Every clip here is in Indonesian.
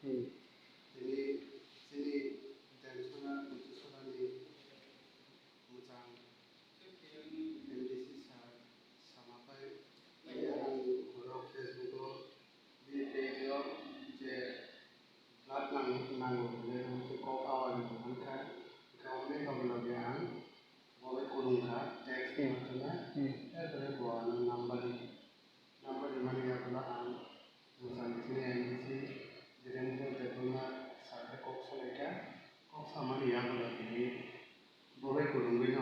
Jadi sini dari sana itu sana di macam MDC sama apa yang orang Facebook di video je lat nang je untuk kau kawan kan kau ni kau lagi ang mau kurung kan teks macamnya terus buat number di mana ya pula ang misalnya sini MDC jadi mungkin terima sampai kok selesai kok sama dia pula ini boleh kurung gini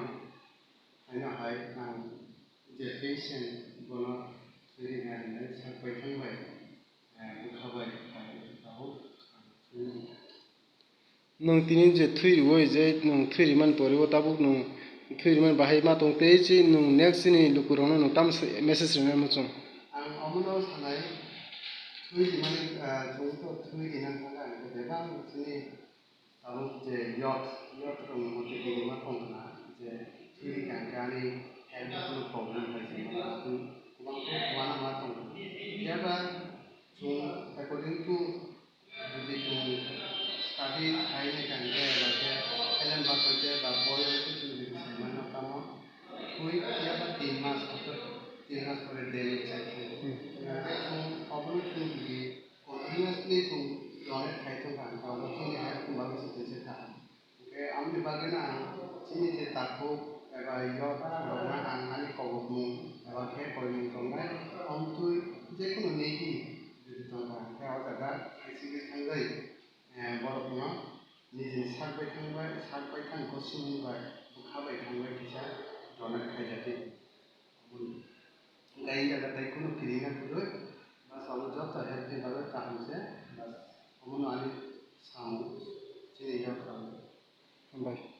hanya hai ang je patient bola sini kan sampai sampai bukabai tahu nung tini je thui woi je nung thui man pori wo tabuk nung thui man bahai ma tong te chi nung next ni lukurong nung tam message rena mo chung ang amuno sanai thui man jung to thui nang kala ko debang sini tahu je yot rong mo te di ma tong na je thui kan kani health problem hai sini tu kubang ko mana ma tong jaba jung according to যদি jung study hai kan ke ba ke kalian ba ko je ba boy ko chu di mana tamo thui ya ba 3 mas atau 3 mas pore daily check opportunity di continuously tu donate khai to kan ta lo ki ne ku ba se se ta oke am di bagena sini je takko eba yo na ani ko mu eba ke ko ni ko na am tu je ko ne ki যদি তোমরা কেউ দাদা এসিকে থাকবে বড় কোনো নিজে সারবাই থাকবো শুনবাই খাবাই থাকবাই কিসা ডলার খাই যাতে গাই জায়গা তাই কোনো কিরিনা করে বাস আমার যত হেল্পি ভাবে তাহলে বাস আমার আনি সামু চিনি যাও bye